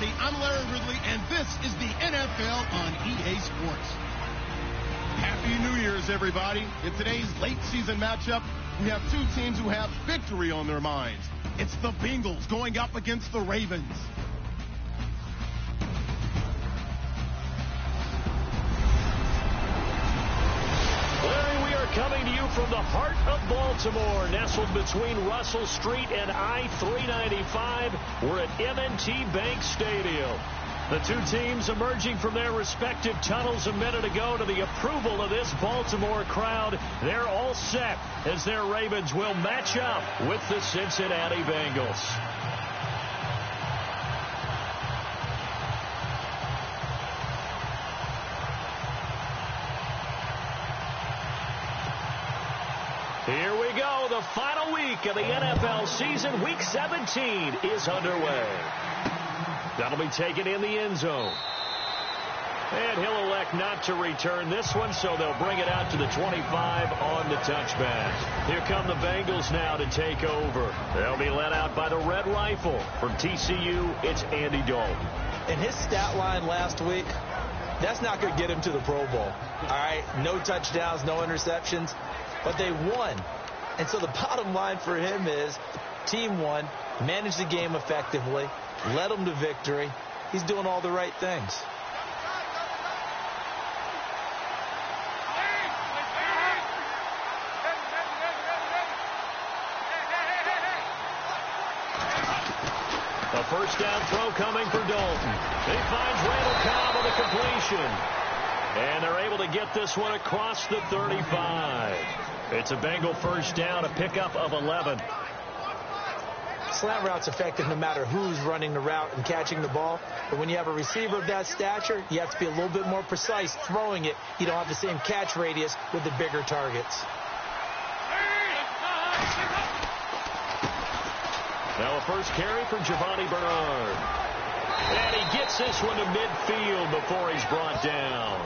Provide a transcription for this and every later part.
everybody. I'm Larry Ridley, and this is the NFL on EA Sports. Happy New Year's, everybody. In today's late-season matchup, we have two teams who have victory on their minds. It's the Bengals going up against the Ravens. Coming to you from the heart of Baltimore, nestled between Russell Street and I-395. We're at M&T Bank Stadium. The two teams emerging from their respective tunnels a minute ago to the approval of this Baltimore crowd. They're all set as their Ravens will match up with the Cincinnati Bengals. Here we go. The final week of the NFL season. Week 17 is underway. That'll be taken in the end zone. And he'll elect not to return this one, so they'll bring it out to the 25 on the touchback. Here come the Bengals now to take over. They'll be led out by the Red Rifle. From TCU, it's Andy Dalton. And his stat line last week, that's not going to get him to the Pro Bowl. All right, no touchdowns, no interceptions. But they won. And so the bottom line for him is team won, managed the game effectively, led them to victory. He's doing all the right things. A first down throw coming for Dalton. He finds Randall Cobb on the completion. And they're able to get this one across the 35. It's a Bengal first down, a pickup of 11. Slant route's effective no matter who's running the route and catching the ball. But when you have a receiver of that stature, you have to be a little bit more precise throwing it. You don't have the same catch radius with the bigger targets. Now a first carry for Giovanni Bernard. And he gets this one to midfield before he's brought down.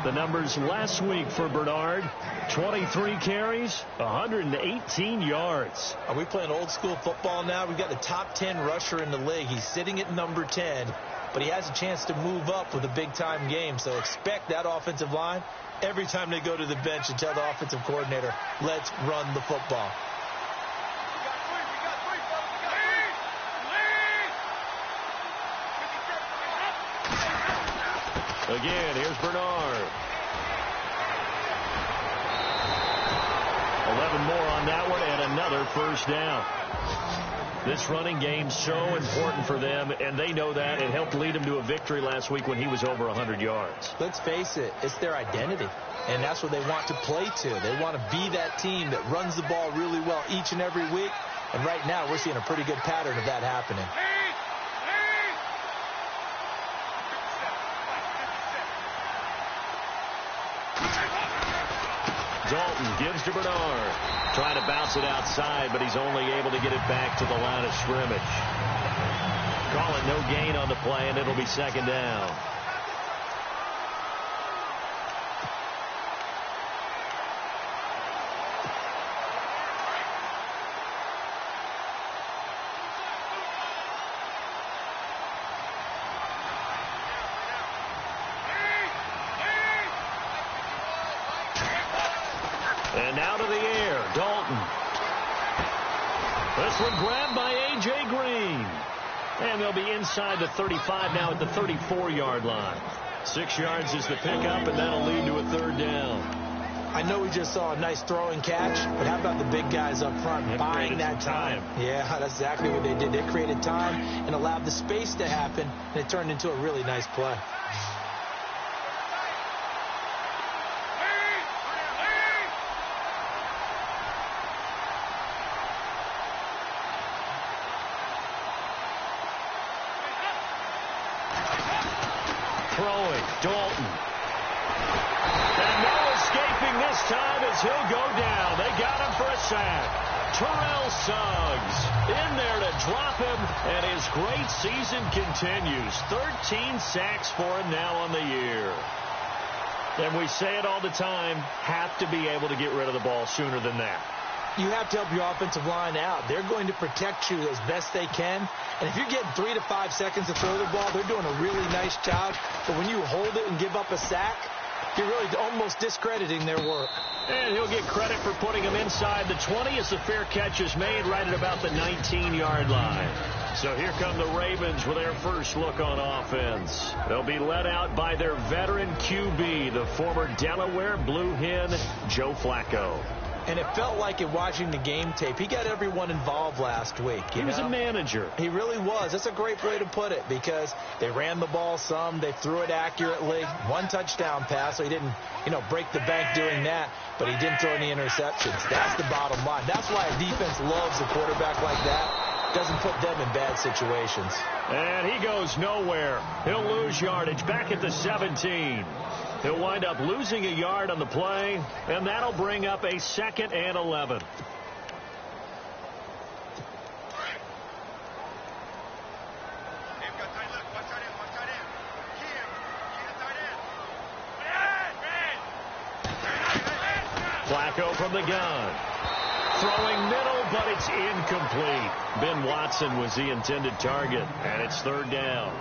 The numbers last week for Bernard, 23 carries, 118 yards. Are we playing old school football now? We've got the top 10 rusher in the league. He's sitting at number 10, but he has a chance to move up with a big-time game. So expect that offensive line every time they go to the bench and tell the offensive coordinator, let's run the football. Again, here's Bernard. 11 more on that one and another first down. This running game's so important for them, and they know that. It helped lead them to a victory last week when he was over 100 yards. Let's face it, it's their identity, and that's what they want to play to. They want to be that team that runs the ball really well each and every week, and right now we're seeing a pretty good pattern of that happening. Dalton gives to Bernard. Trying to bounce it outside, but he's only able to get it back to the line of scrimmage. Call it no gain on the play, and it'll be second down. And now to the air, Dalton. This one grabbed by A.J. Green. And they'll be inside the 35 now at the 34-yard line. 6 yards is the pickup, and that'll lead to a third down. I know we just saw a nice throwing catch, but how about the big guys up front buying that time? Yeah, that's exactly what they did. They created time and allowed the space to happen, and it turned into a really nice play. Throwing, Dalton. And no escaping this time as he'll go down. They got him for a sack. Terrell Suggs in there to drop him, and his great season continues. 13 sacks for him now on the year. And we say it all the time, have to be able to get rid of the ball sooner than that. you have to help your offensive line out. They're going to protect you as best they can. And if you're getting 3 to 5 seconds to throw the ball, they're doing a really nice job. But when you hold it and give up a sack, you're really almost discrediting their work. And he'll get credit for putting him inside the 20 as the fair catch is made right at about the 19-yard line. So here come the Ravens with their first look on offense. They'll be led out by their veteran QB, the former Delaware Blue Hen, Joe Flacco. And it felt like in watching the game tape, he got everyone involved last week. He was a manager. He really was. That's a great way to put it because they ran the ball some. They threw it accurately. 1 touchdown pass, so he didn't, break the bank doing that, but he didn't throw any interceptions. That's the bottom line. That's why a defense loves a quarterback like that. Doesn't put them in bad situations. And he goes nowhere. He'll lose yardage back at the 17. He'll wind up losing a yard on the play, and that'll bring up a 2nd and 11. Flacco from the gun. Throwing middle, but it's incomplete. Ben Watson was the intended target, and it's 3rd down.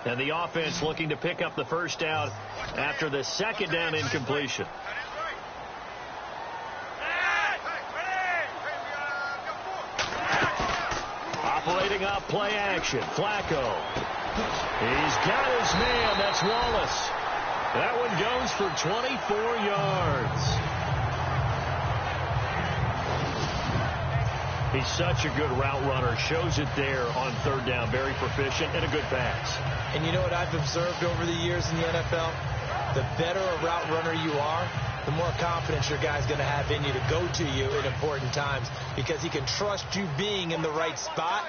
And the offense looking to pick up the first down after the 2nd down incompletion. Operating off play action. Flacco. He's got his man. That's Wallace. That one goes for 24 yards. He's such a good route runner. Shows it there on 3rd down. Very proficient and a good pass. And you know what I've observed over the years in the NFL? The better a route runner you are, the more confidence your guy's going to have in you to go to you in important times because he can trust you being in the right spot,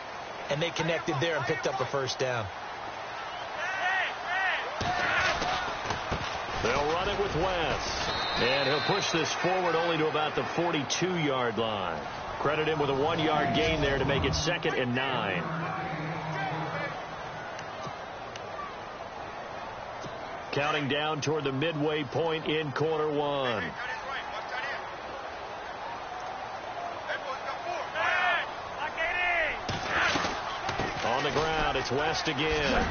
and they connected there and picked up the first down. They'll run it with West. And he'll push this forward only to about the 42-yard line. Credit him with a 1-yard gain there to make it 2nd and 9. Counting down toward the midway point in quarter 1. On the ground, it's West again.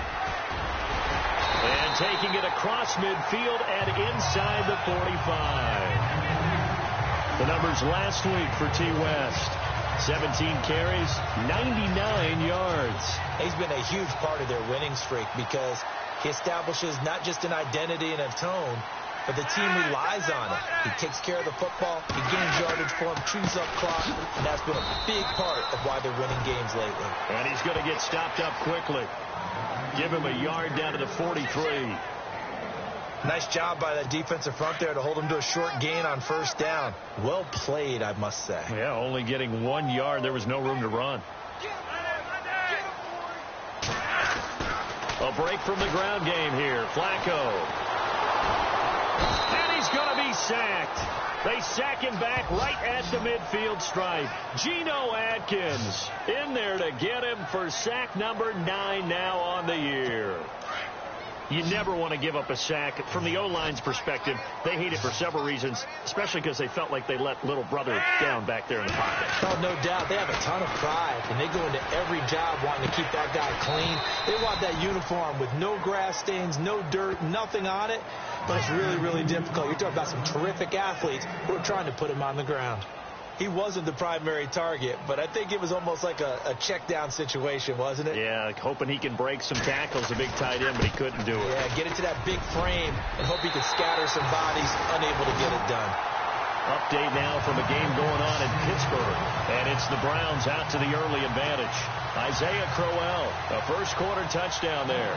And taking it across midfield and inside the 45. The numbers last week for T. West. 17 carries, 99 yards. He's been a huge part of their winning streak because he establishes not just an identity and a tone, but the team relies on it. He takes care of the football, he gains yardage for him, chews up clock, and that's been a big part of why they're winning games lately. And he's going to get stopped up quickly. Give him a yard down to the 43. Nice job by that defensive front there to hold him to a short gain on 1st down. Well played, I must say. Yeah, only getting 1 yard. There was no room to run. A break from the ground game here. Flacco. And he's going to be sacked. They sack him back right at the midfield stripe. Geno Atkins in there to get him for sack number 9 now on the year. You never want to give up a sack. From the O-line's perspective, they hate it for several reasons, especially because they felt like they let little brother down back there in the pocket. Oh, no doubt. They have a ton of pride, and they go into every job wanting to keep that guy clean. They want that uniform with no grass stains, no dirt, nothing on it, but it's really, really difficult. You're talking about some terrific athletes who are trying to put him on the ground. He wasn't the primary target, but I think it was almost like a check-down situation, wasn't it? Yeah, like hoping he can break some tackles, a big tight end, but he couldn't do it. Yeah, get into that big frame and hope he can scatter some bodies, unable to get it done. Update now from a game going on in Pittsburgh, and it's the Browns out to the early advantage. Isaiah Crowell, a first-quarter touchdown there.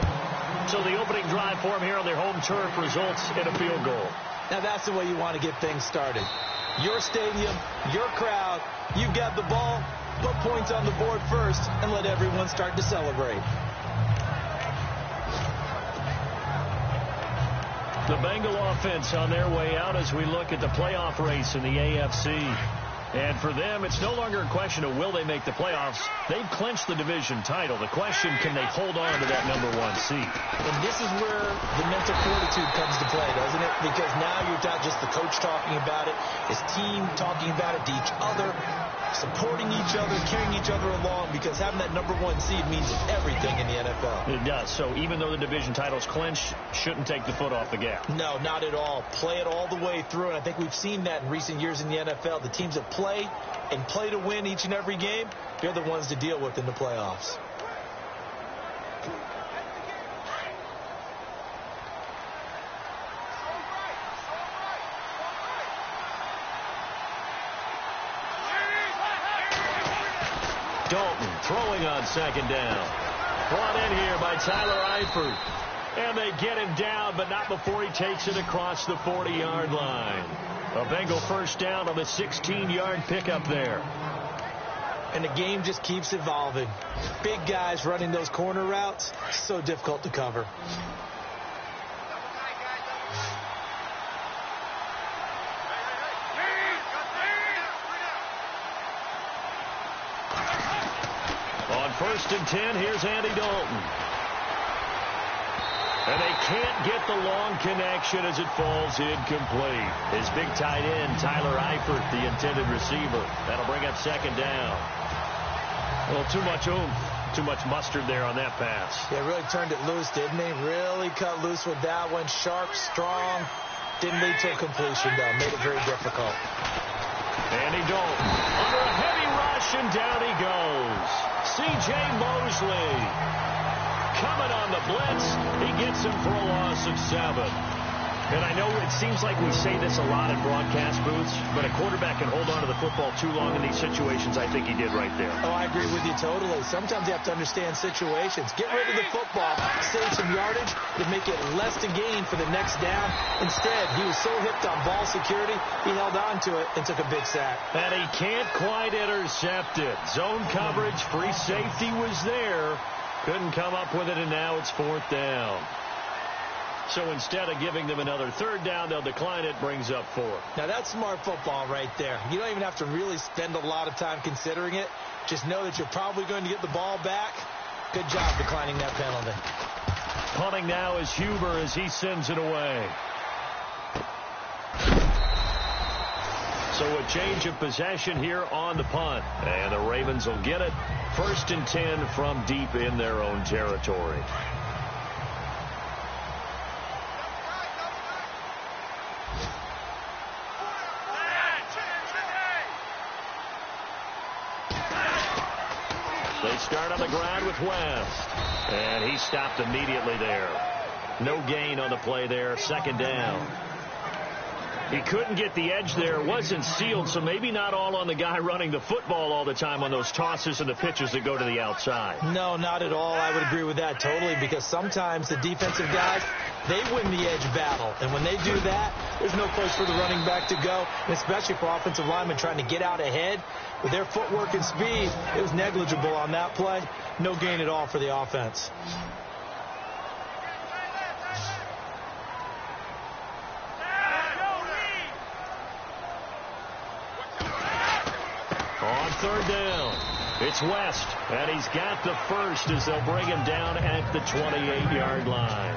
So the opening drive for him here on their home turf results in a field goal. Now that's the way you want to get things started. Your stadium, your crowd, you've got the ball, put points on the board first, and let everyone start to celebrate. The Bengal offense on their way out as we look at the playoff race in the AFC. And for them, it's no longer a question of will they make the playoffs. They've clinched the division title. The question, can they hold on to that #1 seed? And this is where the mental fortitude comes to play, doesn't it? Because now you're not just the coach talking about it, his team talking about it to each other, supporting each other, carrying each other along, because having that #1 seed means everything in the NFL. It does. So even though the division title's clinched, shouldn't take the foot off the gas. No, not at all. Play it all the way through, and I think we've seen that in recent years in the NFL. The teams that play and play to win each and every game, they're the ones to deal with in the playoffs. Dalton throwing on 2nd down. Brought in here by Tyler Eifert. And they get him down, but not before he takes it across the 40-yard line. A Bengal first down on the 16-yard pickup there. And the game just keeps evolving. Big guys running those corner routes, so difficult to cover. On 1st and 10, here's Andy Dalton. And they can't get the long connection as it falls incomplete. His big tight end, Tyler Eifert, the intended receiver. That'll bring up 2nd down. A little too much oomph, too much mustard there on that pass. Yeah, really turned it loose, didn't he? Really cut loose with that one. Sharp, strong. Didn't lead to a completion, though. Made it very difficult. Andy Dalton under a heavy rush, and down he goes. C.J. Mosley. Coming on the blitz, he gets him for a loss of 7. And I know it seems like we say this a lot in broadcast booths, but a quarterback can hold on to the football too long in these situations. I think he did right there. Oh, I agree with you totally. Sometimes you have to understand situations. Get rid of the football, save some yardage, to make it less to gain for the next down. Instead, he was so hipped on ball security, he held on to it and took a big sack. And he can't quite intercept it. Zone coverage, free safety was there. Couldn't come up with it, and now it's 4th down. So instead of giving them another 3rd down, they'll decline it, brings up 4. Now, that's smart football right there. You don't even have to really spend a lot of time considering it. Just know that you're probably going to get the ball back. Good job declining that penalty. Punting now is Huber as he sends it away. So a change of possession here on the punt. And the Ravens will get it. 1st and 10 from deep in their own territory. They start on the ground with West. And he stopped immediately there. No gain on the play there. 2nd down. He couldn't get the edge there. Wasn't sealed, so maybe not all on the guy running the football all the time on those tosses and the pitches that go to the outside. No, not at all. I would agree with that totally, because sometimes the defensive guys, they win the edge battle. And when they do that, there's no place for the running back to go, and especially for offensive linemen trying to get out ahead. With their footwork and speed, it was negligible on that play. No gain at all for the offense. On 3rd down, it's West, and he's got the first as they'll bring him down at the 28-yard line.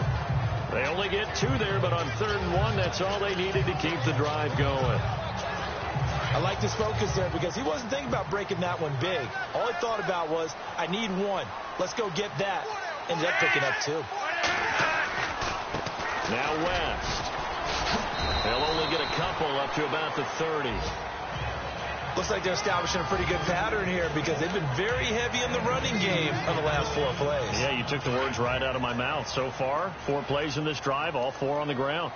They only get 2 there, but on 3rd and 1, that's all they needed to keep the drive going. I like his focus there because he wasn't thinking about breaking that one big. All he thought about was, I need 1. Let's go get that. Ended up picking up 2. Now West. They'll only get a couple up to about the 30. Looks like they're establishing a pretty good pattern here because they've been very heavy in the running game on the last 4 plays. Yeah, you took the words right out of my mouth. So far, 4 plays in this drive, all 4 on the ground.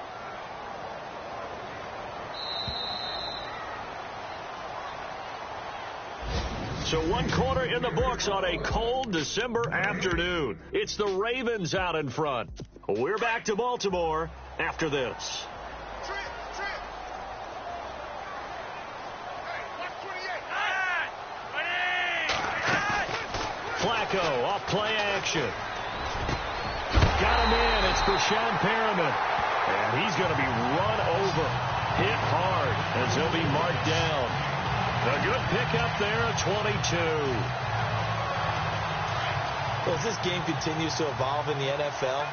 So 1 quarter in the books on a cold December afternoon. It's the Ravens out in front. We're back to Baltimore after this. Flacco off play action. Got him in. It's Brashad Perriman. And he's going to be run over. Hit hard as he'll be marked down. A good pickup there, a 22. Well, as this game continues to evolve in the NFL,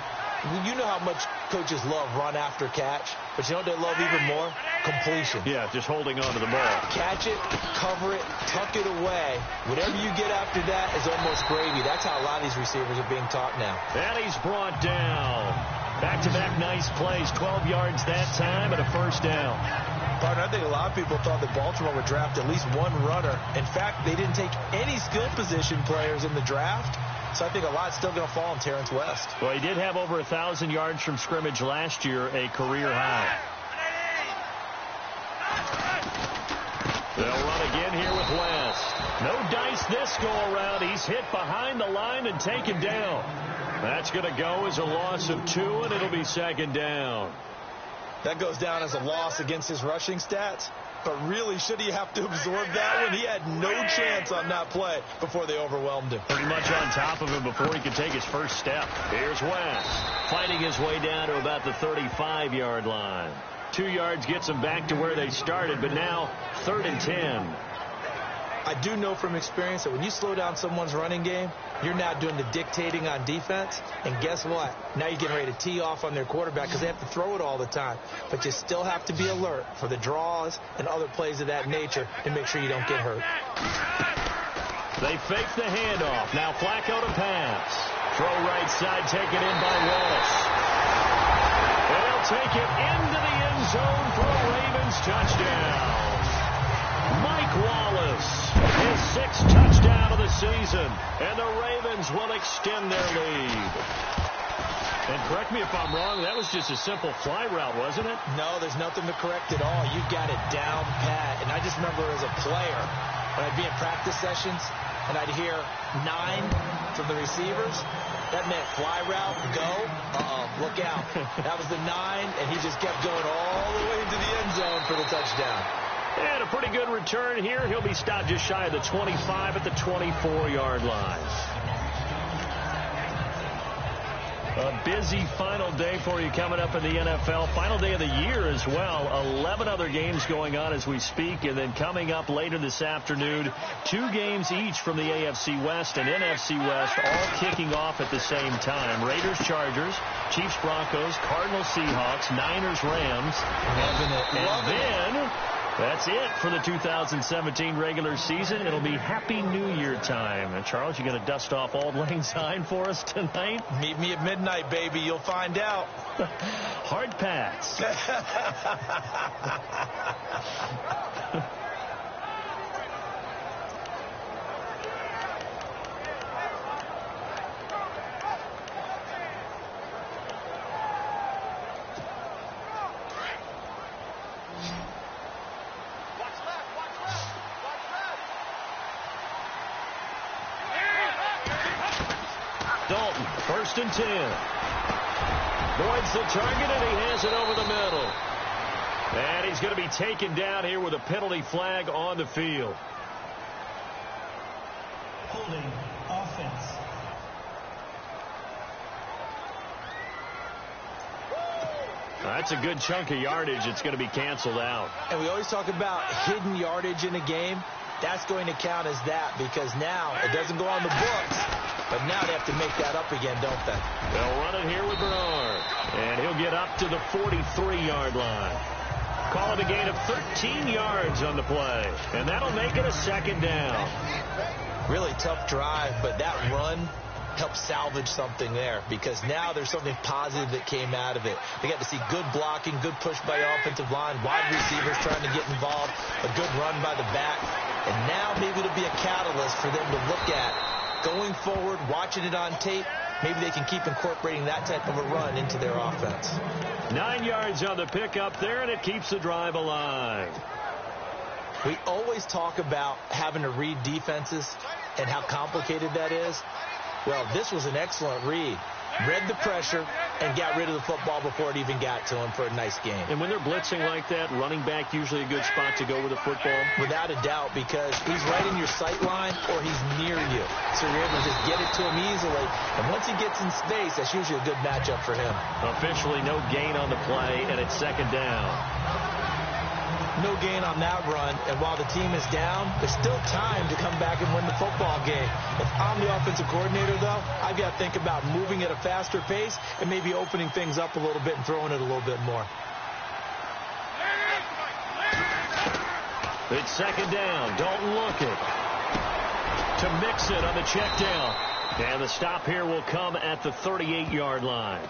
you know how much coaches love run after catch, but you know what they love even more? Completion. Yeah, just holding on to the ball. Catch it, cover it, tuck it away. Whatever you get after that is almost gravy. That's how a lot of these receivers are being taught now. And he's brought down. Back-to-back nice plays, 12 yards that time and a first down. Partner, I think a lot of people thought that Baltimore would draft at least one runner. In fact, they didn't take any skill position players in the draft. So I think a lot's still going to fall on Terrence West. Well, he did have over 1,000 yards from scrimmage last year, a career high. They'll run again here with West. No dice this go-around. He's hit behind the line and taken down. That's going to go as a loss of 2, and it'll be second down. That goes down as a loss against his rushing stats. But really, should he have to absorb that one? He had no chance on that play before they overwhelmed him. Pretty much on top of him before he could take his first step. Here's West, fighting his way down to about the 35-yard line. 2 yards gets him back to where they started, but now 3rd and 10. I do know from experience that when you slow down someone's running game, you're now doing the dictating on defense. And guess what? Now you're getting ready to tee off on their quarterback because they have to throw it all the time. But you still have to be alert for the draws and other plays of that nature to make sure you don't get hurt. They fake the handoff. Now Flacco to pass. Throw right side taken in by Wallace. And they'll take it into the end zone for a Ravens touchdown. Mike Wallace, his 6th touchdown of the season, and the Ravens will extend their lead. And correct me if I'm wrong, that was just a simple fly route, wasn't it? No, there's nothing to correct at all. You got it down pat. And I just remember as a player, when I'd be in practice sessions, and I'd hear 9 from the receivers, that meant fly route, go, look out. That was the 9, and he just kept going all the way into the end zone for the touchdown. And a pretty good return here. He'll be stopped just shy of the 25 at the 24-yard line. A busy final day for you coming up in the NFL. Final day of the year as well. 11 other games going on as we speak. And then coming up later this afternoon, 2 games each from the AFC West and NFC West, all kicking off at the same time. Raiders, Chargers, Chiefs, Broncos, Cardinals, Seahawks, Niners, Rams. And then that's it for the 2017 regular season. It'll be Happy New Year time. And Charles, you going to dust off Auld Lang Syne for us tonight? Meet me at midnight, baby. You'll find out. Hard pass. Dalton, 1st and 10. Boyd's the target, and he has it over the middle. And he's going to be taken down here with a penalty flag on the field. Holding offense. That's a good chunk of yardage. It's going to be canceled out. And we always talk about hidden yardage in a game. That's going to count as that because now it doesn't go on the books. But now they have to make that up again, don't they? They'll run it here with Bernard. And he'll get up to the 43-yard line. Call it a gain of 13 yards on the play. And that'll make it a 2nd down. Really tough drive, but that run helped salvage something there because now there's something positive that came out of it. They got to see good blocking, good push by the offensive line, wide receivers trying to get involved, a good run by the back. And now maybe it'll be a catalyst for them to look at going forward, watching it on tape. Maybe they can keep incorporating that type of a run into their offense. 9 yards on the pickup there, and it keeps the drive alive. We always talk about having to read defenses and how complicated that is. Well, this was an excellent read. Read the pressure and got rid of the football before it even got to him for a nice game. And when they're blitzing like that, running back usually a good spot to go with the football? Without a doubt, because he's right in your sight line or he's near you. So you're able to just get it to him easily. And once he gets in space, that's usually a good matchup for him. Officially no gain on the play, and it's 2nd down. No gain on that run, and while the team is down, there's still time to come back and win the football game. If I'm the offensive coordinator, though, I've got to think about moving at a faster pace and maybe opening things up a little bit and throwing it a little bit more. It's second down. Dalton looking to mix it on the check down. And the stop here will come at the 38-yard line.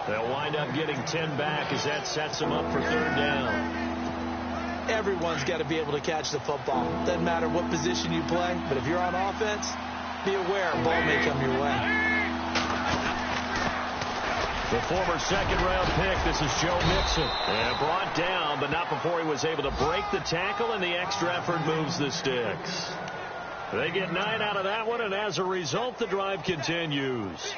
They'll wind up getting 10 back as that sets them up for third down. Everyone's got to be able to catch the football. Doesn't matter what position you play, but if you're on offense, be aware a ball may come your way. The former second-round pick, this is Joe Mixon. And brought down, but not before he was able to break the tackle, and the extra effort moves the sticks. They get 9 out of that one, and as a result, the drive continues.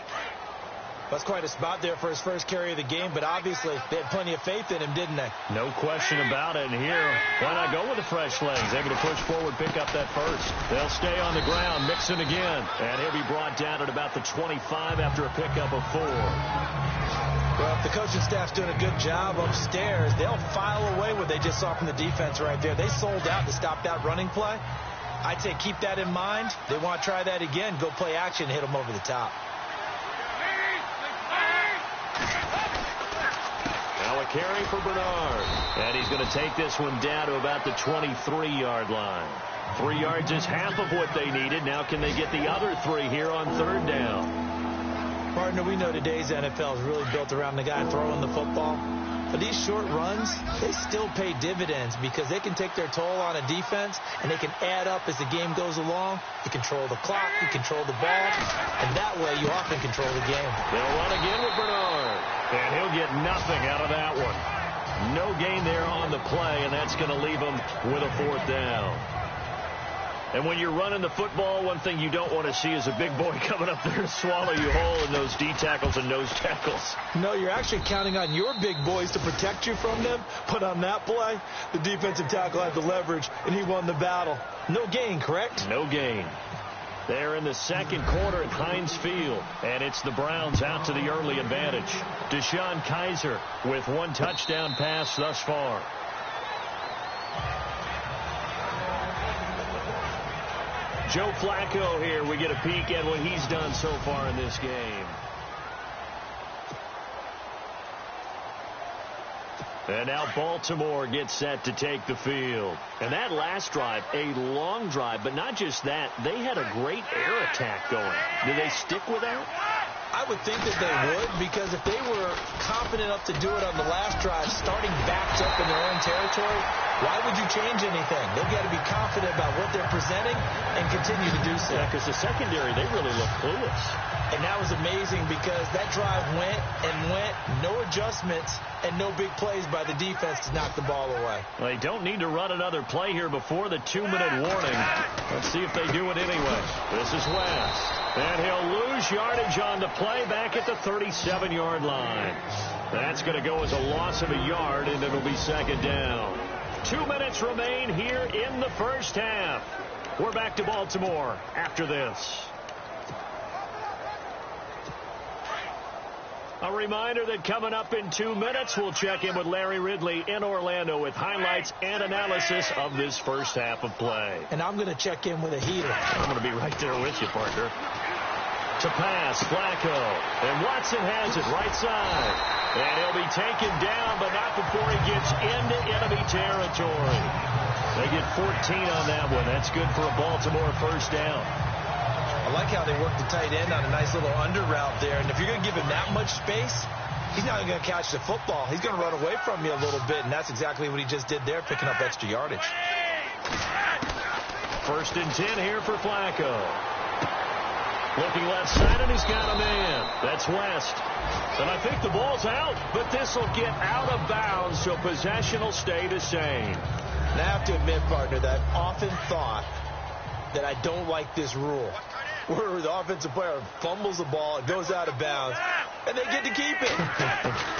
That's quite a spot there for his first carry of the game, but obviously they had plenty of faith in him, didn't they? No question about it. And here, why not go with the fresh legs? Able to push forward, pick up that first. They'll stay on the ground, Mixon again. And he'll be brought down at about the 25 after a pickup of 4. Well, if the coaching staff's doing a good job upstairs, they'll file away what they just saw from the defense right there. They sold out to stop that running play. I'd say keep that in mind. They want to try that again. Go play action, hit them over the top. Now a carry for Bernard. And he's going to take this one down to about the 23-yard line. 3 yards is half of what they needed. Now can they get the other 3 here on third down? Partner, we know today's NFL is really built around the guy throwing the football. But these short runs, they still pay dividends because they can take their toll on a defense and they can add up as the game goes along. You control the clock, you control the ball, and that way you often control the game. They'll run again with Bernard, and he'll get nothing out of that one. No gain there on the play, and that's going to leave him with a 4th down. And when you're running the football, one thing you don't want to see is a big boy coming up there to swallow you whole in those D tackles and nose tackles. No, you're actually counting on your big boys to protect you from them. But on that play, the defensive tackle had the leverage, and he won the battle. No gain, correct? No gain. They're in the second quarter at Heinz Field, and it's the Browns out to the early advantage. Deshaun Kaiser with 1 touchdown pass thus far. Joe Flacco here. We get a peek at what he's done so far in this game. And now Baltimore gets set to take the field. And that last drive, a long drive, but not just that. They had a great air attack going. Do they stick with that? I would think that they would, because if they were confident enough to do it on the last drive, starting backed up in their own territory, why would you change anything? They've got to be confident about what they're presenting and continue to do so. Yeah, because the secondary, they really look clueless. And that was amazing because that drive went and went, no adjustments, and no big plays by the defense to knock the ball away. Well, they don't need to run another play here before the 2-minute warning. Let's see if they do it anyway. This is West. And he'll lose yardage on the play back at the 37-yard line. That's going to go as a loss of a yard, and it'll be second down. 2 minutes remain here in the first half. We're back to Baltimore after this. A reminder that coming up in 2 minutes, we'll check in with Larry Ridley in Orlando with highlights and analysis of this first half of play. And I'm going to check in with a heater. I'm going to be right there with you, partner. To pass, Flacco. And Watson has it right side. And he'll be taken down, but not before he gets into enemy territory. They get 14 on that one. That's good for a Baltimore first down. I like how they work the tight end on a nice little under route there. And if you're going to give him that much space, he's not going to catch the football. He's going to run away from you a little bit, and that's exactly what he just did there, picking up extra yardage. 1st and 10 here for Flacco. Looking left side, and he's got a man. That's West. And I think the ball's out, but this will get out of bounds, so possession will stay the same. And I have to admit, partner, that I've often thought that I don't like this rule, where the offensive player fumbles the ball, it goes out of bounds, and they get to keep it.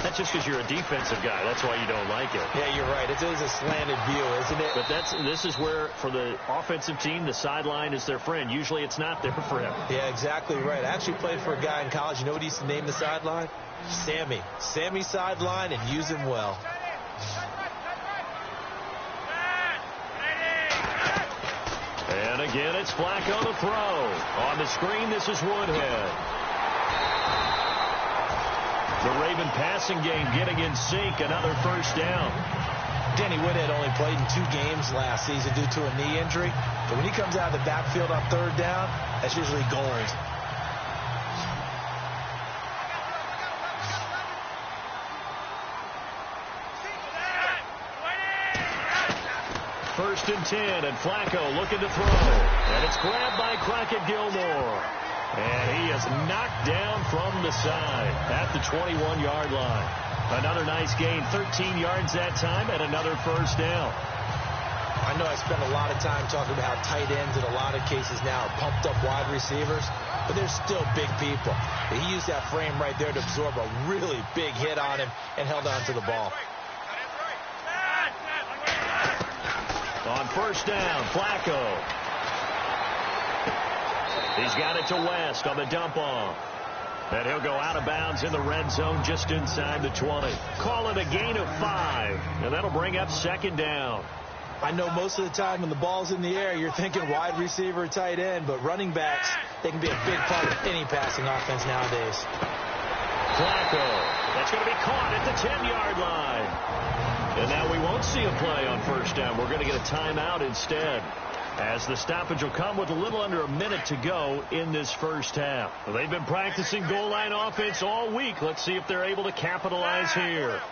That's just because you're a defensive guy. That's why you don't like it. Yeah, you're right. It is a slanted view, isn't it? But this is where, for the offensive team, the sideline is their friend. Usually it's not their friend. Yeah, exactly right. I actually played for a guy in college. You know what he used to name the sideline? Sammy. Sammy sideline, and use him well. And again, it's Flacco to throw. On the screen, this is Woodhead. The Raven passing game getting in sync. Another first down. Danny Woodhead only played in 2 games last season due to a knee injury. But when he comes out of the backfield on 3rd down, that's usually gold. First and 10, and Flacco looking to throw. And it's grabbed by Crockett Gilmore. And he is knocked down from the side at the 21-yard line. Another nice gain, 13 yards that time, and another first down. I know I spent a lot of time talking about how tight ends in a lot of cases now are pumped up wide receivers, but they're still big people. He used that frame right there to absorb a really big hit on him and held on to the ball. On first down, Flacco. He's got it to West on the dump off. And he'll go out of bounds in the red zone just inside the 20. Call it a gain of 5, and that'll bring up second down. I know most of the time when the ball's in the air, you're thinking wide receiver, tight end, but running backs, they can be a big part of any passing offense nowadays. Flacco. That's going to be caught at the 10-yard line. And now we won't see a play on first down. We're going to get a timeout instead, as the stoppage will come with a little under a minute to go in this first half. Well, they've been practicing goal line offense all week. Let's see if they're able to capitalize here.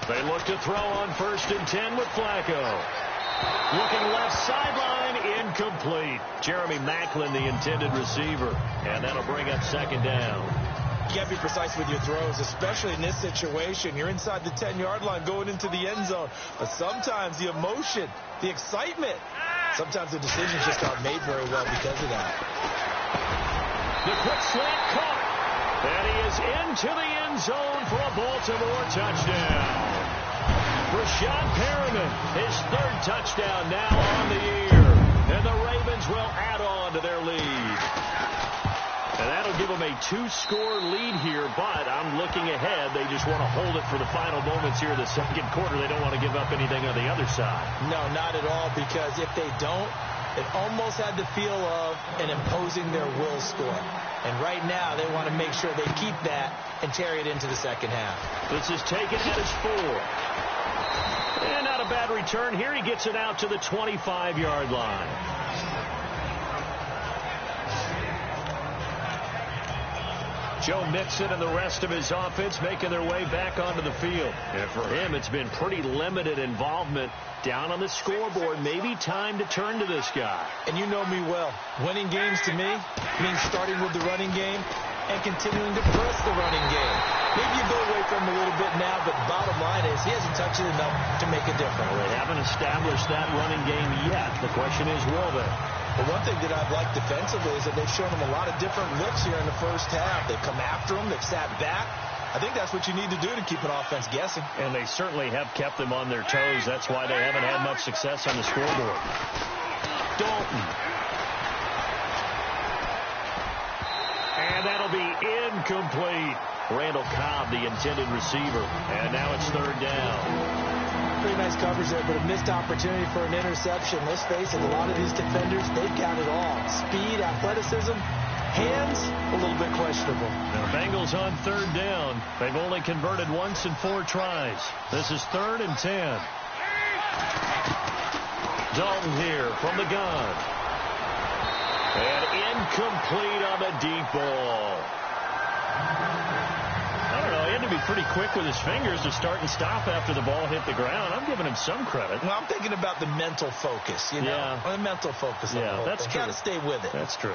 They look to throw on first and 10 with Flacco. Looking left sideline, incomplete. Jeremy Maclin, the intended receiver. And that'll bring up second down. You got to be precise with your throws, especially in this situation. You're inside the 10-yard line going into the end zone. But sometimes the emotion, the excitement, sometimes the decisions just aren't made very well because of that. The quick slant caught. And he is into the end zone for a Baltimore touchdown. Rashad Perriman, his 3rd touchdown now on the year. And the Ravens will add on to their lead. And that'll give them a 2-score lead here, but I'm looking ahead. They just want to hold it for the final moments here in the second quarter. They don't want to give up anything on the other side. No, not at all, because if they don't, it almost had the feel of an imposing their will score. And right now, they want to make sure they keep that and carry it into the second half. This is taken at his 4. And not a bad return here. He gets it out to the 25-yard line. Joe Mixon and the rest of his offense making their way back onto the field. And for him, it's been pretty limited involvement down on the scoreboard. Maybe time to turn to this guy. And you know me well. Winning games to me means starting with the running game and continuing to press the running game. Maybe you go away from him a little bit now, but bottom line is he hasn't touched it enough to make a difference. They haven't established that running game yet. The question is, will they? But one thing that I've liked defensively is that they've shown him a lot of different looks here in the first half. They've come after him. They've sat back. I think that's what you need to do to keep an offense guessing. And they certainly have kept them on their toes. That's why they haven't had much success on the scoreboard. Dalton. And that'll be incomplete. Randall Cobb, the intended receiver. And now it's 3rd down. Pretty nice coverage there, but a missed opportunity for an interception. Let's face it, a lot of these defenders, they've got it all. Speed, athleticism, hands, a little bit questionable. Now, Bengals on 3rd down. They've only converted once in 4 tries. This is 3rd and 10. Dalton here from the gun. And incomplete on the deep ball. I don't know. He had to be pretty quick with his fingers to start and stop after the ball hit the ground. I'm giving him some credit. Well, I'm thinking about the mental focus, you know? Yeah. The mental focus. Yeah, that's true. Got to stay with it. That's true.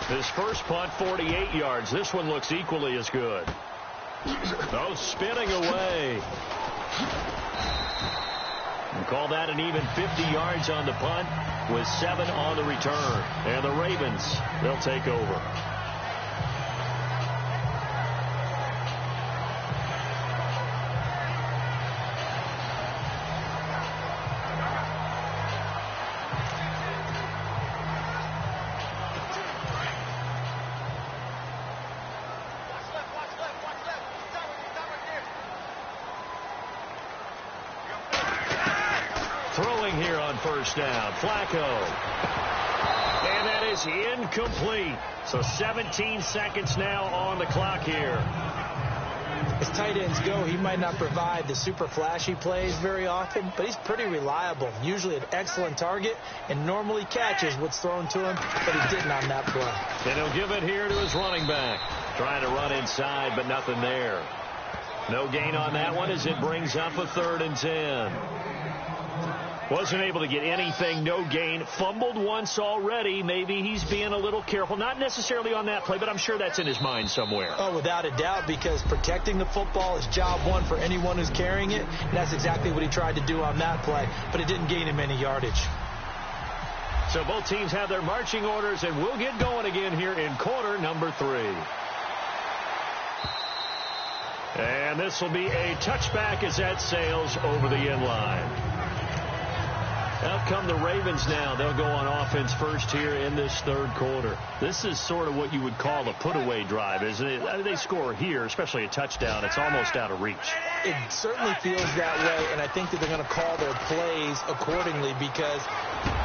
His first punt, 48 yards. This one looks equally as good. Oh, spinning away. And call that an even 50 yards on the punt with 7 on the return. And the Ravens, they'll take over. throwing here on first down. Flacco. And that is incomplete. So 17 seconds now on the clock here. As tight ends go, he might not provide the super flashy plays very often, but he's pretty reliable. Usually an excellent target and normally catches what's thrown to him, but he didn't on that play. And he'll give it here to his running back. Trying to run inside, but nothing there. No gain on that one as it brings up a 3rd and 10. Wasn't able to get anything, no gain. Fumbled once already. Maybe he's being a little careful. Not necessarily on that play, but I'm sure that's in his mind somewhere. Oh, without a doubt, because protecting the football is job one for anyone who's carrying it. And that's exactly what he tried to do on that play, but it didn't gain him any yardage. So both teams have their marching orders, and we'll get going again here in quarter number 3. And this will be a touchback as that sails over the end line. Out come the Ravens now. They'll go on offense first here in this 3rd quarter. This is sort of what you would call a put-away drive, isn't it? They score here, especially a touchdown. It's almost out of reach. It certainly feels that way, and I think that they're going to call their plays accordingly because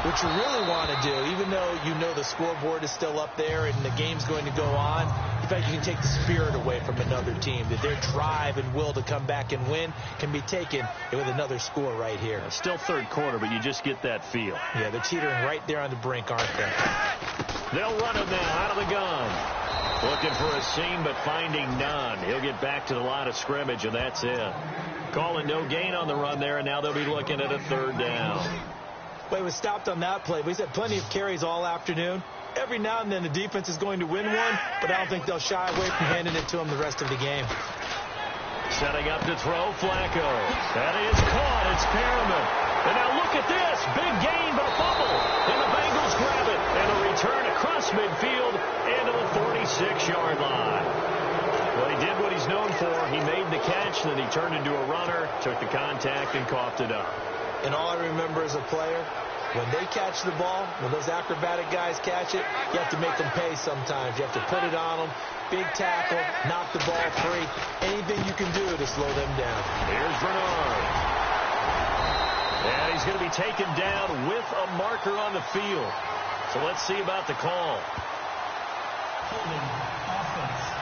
what you really want to do, even though you know the scoreboard is still up there and the game's going to go on, in fact, you can take the spirit away from another team. That their drive and will to come back and win can be taken with another score right here. It's still 3rd quarter, but you just get that feel. Yeah, they're teetering right there on the brink, aren't they? They'll run it now out of the gun. Looking for a seam, but finding none. He'll get back to the line of scrimmage, and that's it. Calling no gain on the run there, and now they'll be looking at a 3rd down. Well, he was stopped on that play. He's had plenty of carries all afternoon. Every now and then the defense is going to win one, but I don't think they'll shy away from handing it to him the rest of the game. Setting up to throw, Flacco. That is caught. It's Perriman. And now look at this. Big gain, but a fumble. And the Bengals grab it. And a return across midfield into the 46-yard line. Well, he did what he's known for. He made the catch, and then he turned into a runner, took the contact, and coughed it up. And all I remember as a player, when they catch the ball, when those acrobatic guys catch it, you have to make them pay sometimes. You have to put it on them. Big tackle, knock the ball free. Anything you can do to slow them down. Here's Bernard. And he's going to be taken down with a marker on the field. So let's see about the call. Holding offense.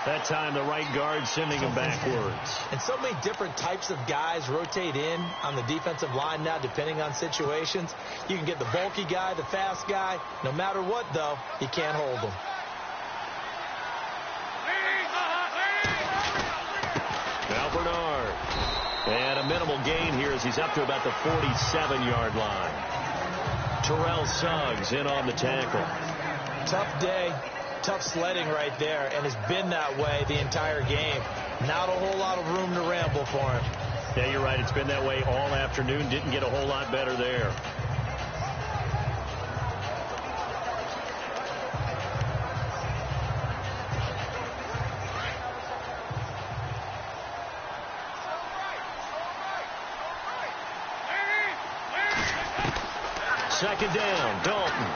That time the right guard sending him backwards. And so many different types of guys rotate in on the defensive line now depending on situations. You can get the bulky guy, the fast guy. No matter what, though, you can't hold them. Now Bernard. And a minimal gain here as he's up to about the 47-yard line. Terrell Suggs in on the tackle. Tough day. Tough sledding right there, and has been that way the entire game. Not a whole lot of room to ramble for him. Yeah, you're right. It's been that way all afternoon. Didn't get a whole lot better there. Second down, Dalton.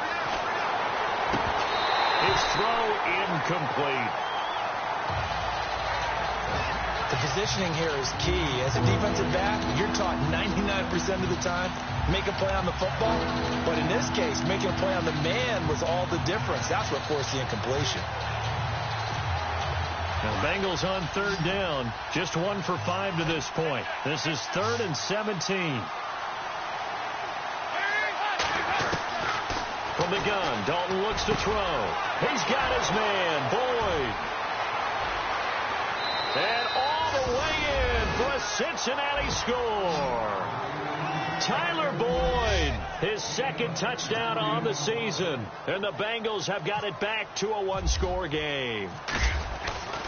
His throw incomplete. The positioning here is key. As a defensive back, you're taught 99% of the time, make a play on the football. But in this case, making a play on the man was all the difference. That's what forced the incompletion. Now, Bengals on 3rd down. Just 1 for 5 to this point. This is 3rd and 17. From the gun, Dalton looks to throw. He's got his man, Boyd. And all the way in for a Cincinnati score. Tyler Boyd, his 2nd touchdown on the season. And the Bengals have got it back to a 1-score game.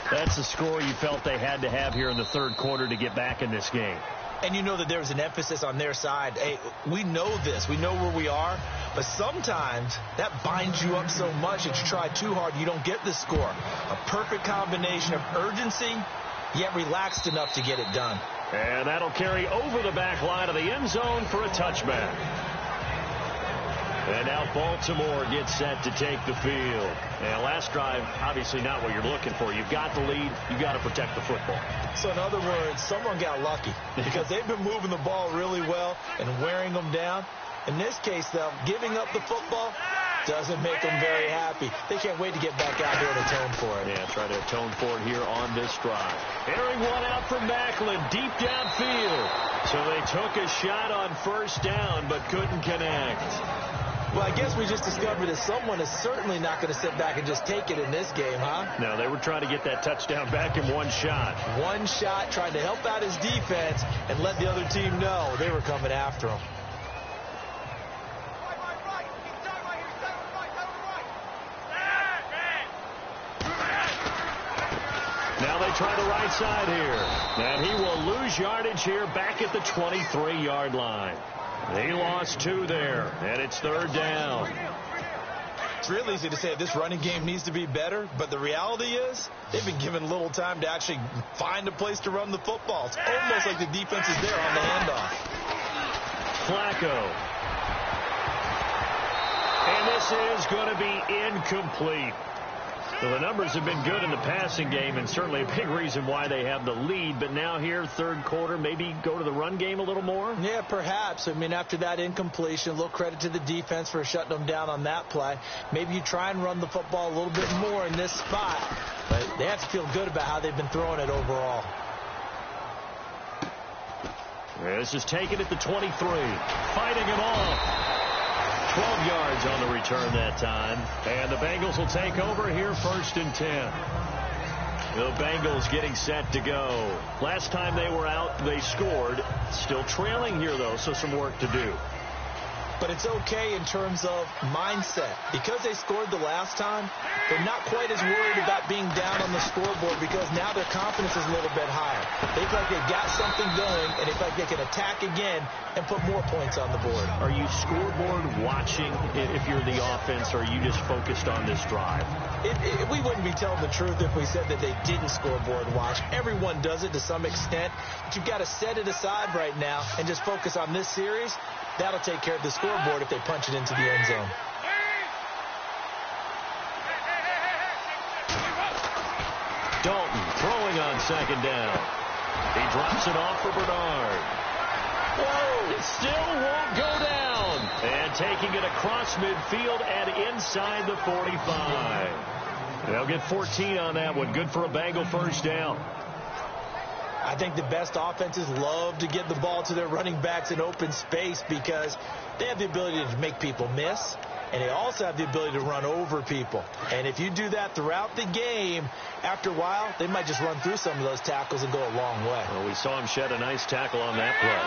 That's the score you felt they had to have here in the 3rd quarter to get back in this game. And you know that there's an emphasis on their side. Hey, we know this. We know where we are. But sometimes that binds you up so much that you try too hard, you don't get the score. A perfect combination of urgency, yet relaxed enough to get it done. And that'll carry over the back line of the end zone for a touchback. And now Baltimore gets set to take the field. And last drive, obviously not what you're looking for. You've got the lead. You've got to protect the football. So in other words, someone got lucky because they've been moving the ball really well and wearing them down. In this case, though, giving up the football doesn't make them very happy. They can't wait to get back out there and atone for it. Yeah, try to atone for it here on this drive. Airing one out for Macklin, deep downfield. So they took a shot on first down, but couldn't connect. Well, I guess we just discovered that someone is certainly not going to sit back and just take it in this game, huh? No, they were trying to get that touchdown back in one shot. One shot, trying to help out his defense and let the other team know they were coming after him. Now they try the right side here. And he will lose yardage here back at the 23-yard line. He lost 2 there, and it's third down. It's real easy to say this running game needs to be better, but the reality is they've been given little time to actually find a place to run the football. It's almost like the defense is there on the handoff. Flacco. And this is going to be incomplete. Well, the numbers have been good in the passing game and certainly a big reason why they have the lead. But now here, third quarter, maybe go to the run game a little more? Yeah, perhaps. I mean, after that incompletion, a little credit to the defense for shutting them down on that play. Maybe you try and run the football a little bit more in this spot. But they have to feel good about how they've been throwing it overall. This is taken at the 23. Fighting him off. 12 yards on the return that time. And the Bengals will take over here first and 10. The Bengals getting set to go. Last time they were out, they scored. Still trailing here, though, so some work to do. But it's okay in terms of mindset. Because they scored the last time, they're not quite as worried about being down on the scoreboard because now their confidence is a little bit higher. They feel like they've got something going, and they feel like they can attack again and put more points on the board. Are you scoreboard watching if you're the offense, or are you just focused on this drive? We wouldn't be telling the truth if we said that they didn't scoreboard watch. Everyone does it to some extent. But you've got to set it aside right now and just focus on this series. That'll take care of the scoreboard if they punch it into the end zone. Dalton throwing on second down. He drops it off for Bernard. Whoa, it still won't go down. And taking it across midfield and inside the 45. They'll get 14 on that one. Good for a Bengal first down. I think the best offenses love to get the ball to their running backs in open space because they have the ability to make people miss, and they also have the ability to run over people. And if you do that throughout the game, after a while, they might just run through some of those tackles and go a long way. Well, we saw him shed a nice tackle on that play.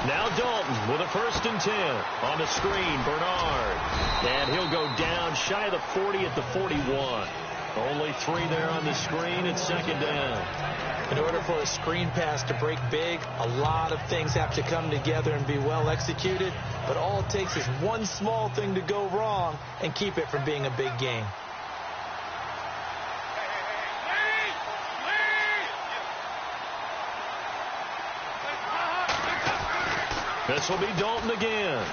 Now Dalton with a first and 10 on the screen. Bernard. And he'll go down shy of the 40 at the 41. Only 3 there on the screen. It's second down. In order for a screen pass to break big, a lot of things have to come together and be well executed. But all it takes is one small thing to go wrong and keep it from being a big gain. This will be Dalton again.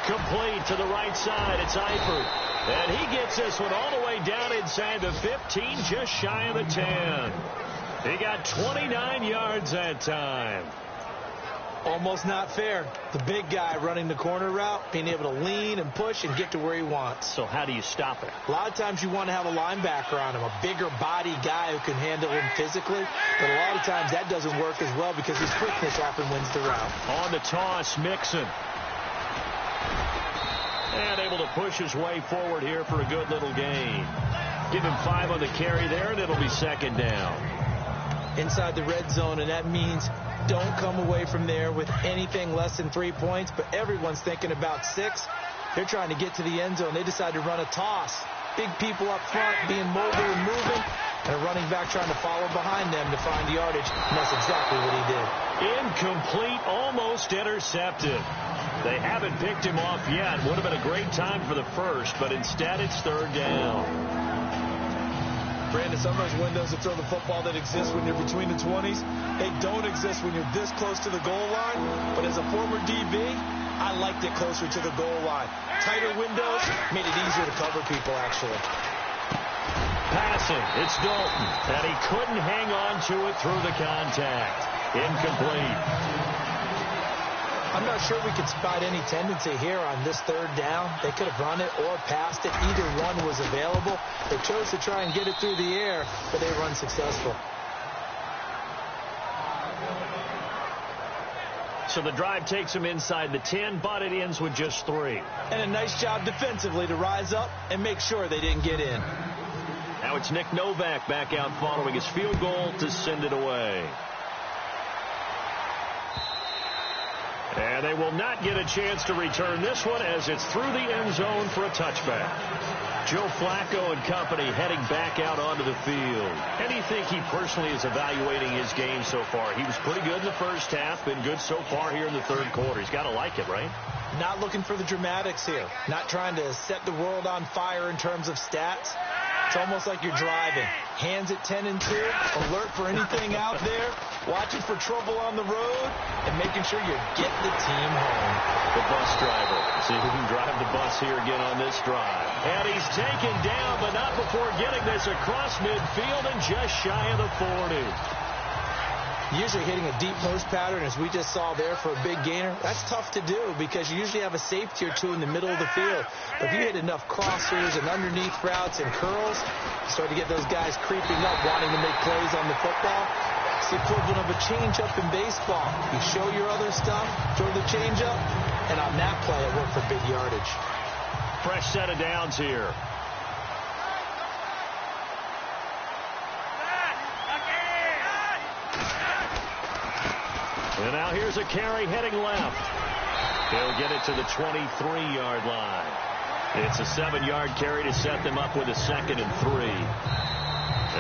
Complete to the right side. It's Eifert. And he gets this one all the way down inside the 15, just shy of the 10. He got 29 yards that time. Almost not fair. The big guy running the corner route, being able to lean and push and get to where he wants. So how do you stop it? A lot of times you want to have a linebacker on him, a bigger body guy who can handle him physically. But a lot of times that doesn't work as well because his quickness often wins the route. On the toss, Mixon. And able to push his way forward here for a good little gain. Give him 5 on the carry there, and it'll be second down. Inside the red zone, and that means don't come away from there with anything less than 3 points, but everyone's thinking about 6. They're trying to get to the end zone. They decide to run a toss. Big people up front being mobile and moving, and a running back trying to follow behind them to find yardage, and that's exactly what he did. Incomplete, almost intercepted. They haven't picked him off yet. Would have been a great time for the first, but instead it's third down. Brandon, some of those windows to throw the football that exist when you're between the 20s, they don't exist when you're this close to the goal line. But as a former DB, I liked it closer to the goal line. Tighter windows made it easier to cover people, actually. Passing, it's Dalton, and he couldn't hang on to it through the contact. Incomplete. I'm not sure we could spot any tendency here on this third down. They could have run it or passed it. Either one was available. They chose to try and get it through the air, but they were unsuccessful. So the drive takes them inside the 10, but it ends with just 3. And a nice job defensively to rise up and make sure they didn't get in. Now it's Nick Novak back out following his field goal to send it away. And they will not get a chance to return this one as it's through the end zone for a touchback. Joe Flacco and company heading back out onto the field. How do you think he personally is evaluating his game so far? He was pretty good in the first half, been good so far here in the third quarter. He's got to like it, right? Not looking for the dramatics here. Not trying to set the world on fire in terms of stats. It's almost like you're driving. Hands at 10 and 2, alert for anything out there, watching for trouble on the road, and making sure you're getting the team home. The bus driver. See who can drive the bus here again on this drive. And he's taken down, but not before getting this across midfield and just shy of the 40. Usually hitting a deep post pattern, as we just saw there for a big gainer, that's tough to do because you usually have a safety or two in the middle of the field. But if you hit enough crossers and underneath routes and curls, you start to get those guys creeping up, wanting to make plays on the football. It's the equivalent of a change-up in baseball. You show your other stuff, throw the change-up, and on that play, it worked for big yardage. Fresh set of downs here. And now here's a carry heading left. He'll get it to the 23-yard line. It's a 7-yard carry to set them up with a 2nd and 3.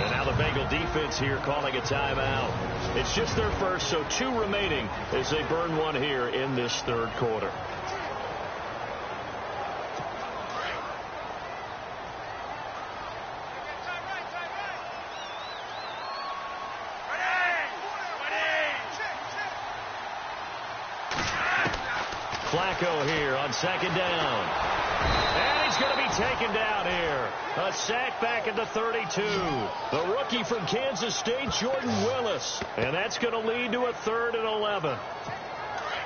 And now the Bengal defense here calling a timeout. It's just their first, so 2 remaining as they burn one here in this third quarter. Flacco here on 2nd down. And he's going to be taken down here. A sack back at the 32. The rookie from Kansas State, Jordan Willis. And that's going to lead to a 3rd and 11.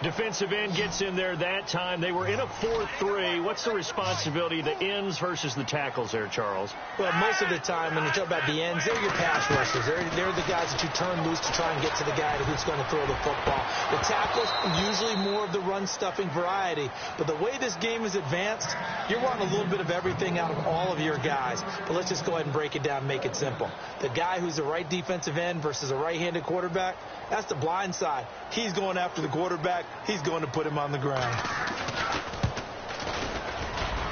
Defensive end gets in there that time. They were in a 4-3. What's the responsibility of the ends versus the tackles there, Charles? Well, most of the time when you talk about the ends, they're your pass rushers. They're the guys that you turn loose to try and get to the guy who's going to throw the football. The tackles, usually more of the run-stuffing variety. But the way this game is advanced, you're wanting a little bit of everything out of all of your guys. But let's just go ahead and break it down and make it simple. The guy who's the right defensive end versus a right-handed quarterback, that's the blind side. He's going after the quarterback. He's going to put him on the ground.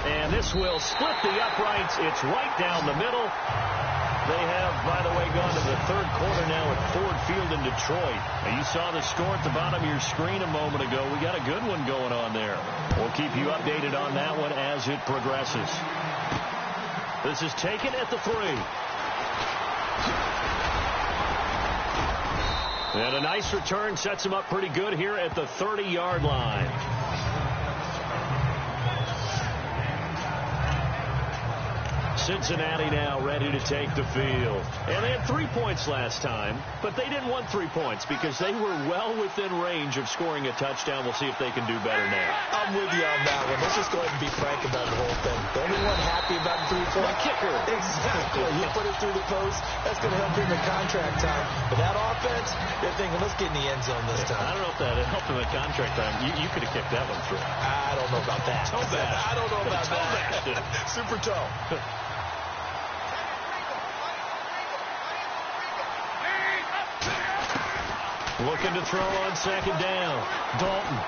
And this will split the uprights. It's right down the middle. They have, by the way, gone to the third quarter now at Ford Field in Detroit. Now, you saw the score at the bottom of your screen a moment ago. We got a good one going on there. We'll keep you updated on that one as it progresses. This is taken at the 3. And a nice return sets him up pretty good here at the 30-yard line. Cincinnati now ready to take the field. And they had 3 points last time, but they didn't want 3 points because they were well within range of scoring a touchdown. We'll see if they can do better now. I'm with you on that one. Let's just go ahead and be frank about the whole thing. The only one happy about the 3-point kicker. Exactly. You put it through the post. That's going to help him in contract time. But that offense, they're thinking, let's get in the end zone this time. I don't know if that helped him in contract time. You could have kicked that one through. I don't know about that. Toe bash. I don't know about that. Super toe. Looking to throw on 2nd down. Dalton.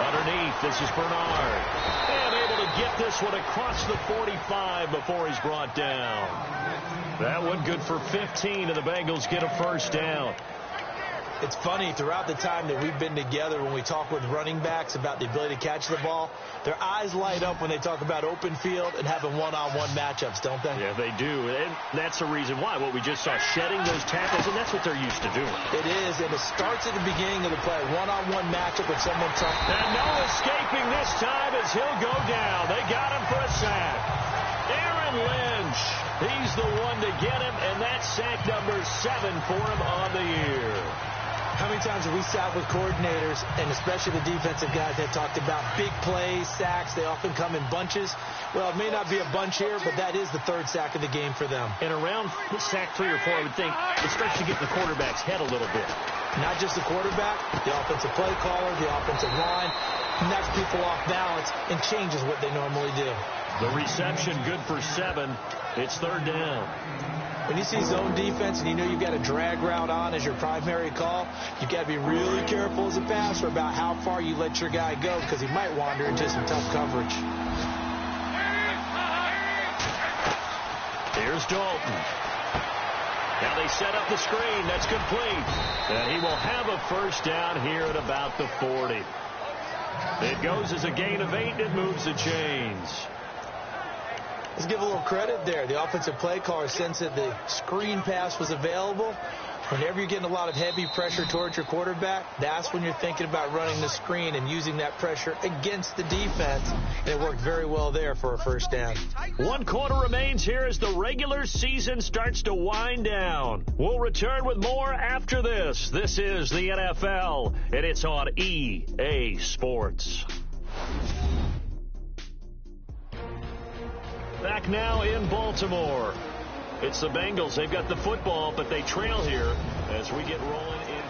Underneath, this is Bernard. And able to get this one across the 45 before he's brought down. That one good for 15, and the Bengals get a first down. It's funny, throughout the time that we've been together, when we talk with running backs about the ability to catch the ball, their eyes light up when they talk about open field and having one-on-one matchups, don't they? Yeah, they do. And that's the reason why. What we just saw, shedding those tackles, and that's what they're used to doing. It is, and it starts at the beginning of the play. One-on-one matchup with someone tough. And no escaping this time as he'll go down. They got him for a sack. Aaron Lynch, he's the one to get him, and that's sack number 7 for him on the year. How many times have we sat with coordinators, and especially the defensive guys, that talked about big plays, sacks? They often come in bunches. Well, it may not be a bunch here, but that is the 3rd sack of the game for them. And around sack 3 or 4, I would think it starts to get in the quarterback's head a little bit. Not just the quarterback, the offensive play caller, the offensive line, knocks people off balance and changes what they normally do. The reception good for 7. It's 3rd down. When you see zone defense and you know you've got a drag route on as your primary call, you've got to be really careful as a passer about how far you let your guy go, because he might wander into some tough coverage. Here's Dalton. Now they set up the screen. That's complete. And he will have a first down here at about the 40. It goes as a gain of 8, and it moves the chains. Let's give a little credit there. The offensive play caller sensed that the screen pass was available. Whenever you're getting a lot of heavy pressure towards your quarterback, that's when you're thinking about running the screen and using that pressure against the defense. And it worked very well there for a first down. 1 quarter remains here as the regular season starts to wind down. We'll return with more after this. This is the NFL, and it's on EA Sports. Back now in Baltimore. It's the Bengals. They've got the football, but they trail here as we get rolling in.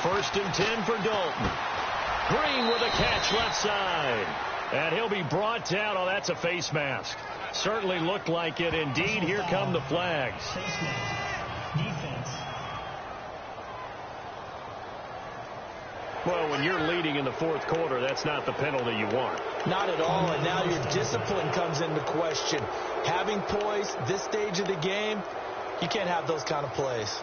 First and 10 for Dalton. Green with a catch left side. And he'll be brought down. Oh, that's a face mask. Certainly looked like it. Indeed, here come the flags. Defense. Well, when you're leading in the 4th quarter, that's not the penalty you want. Not at all, and now your discipline comes into question. Having poise this stage of the game, you can't have those kind of plays.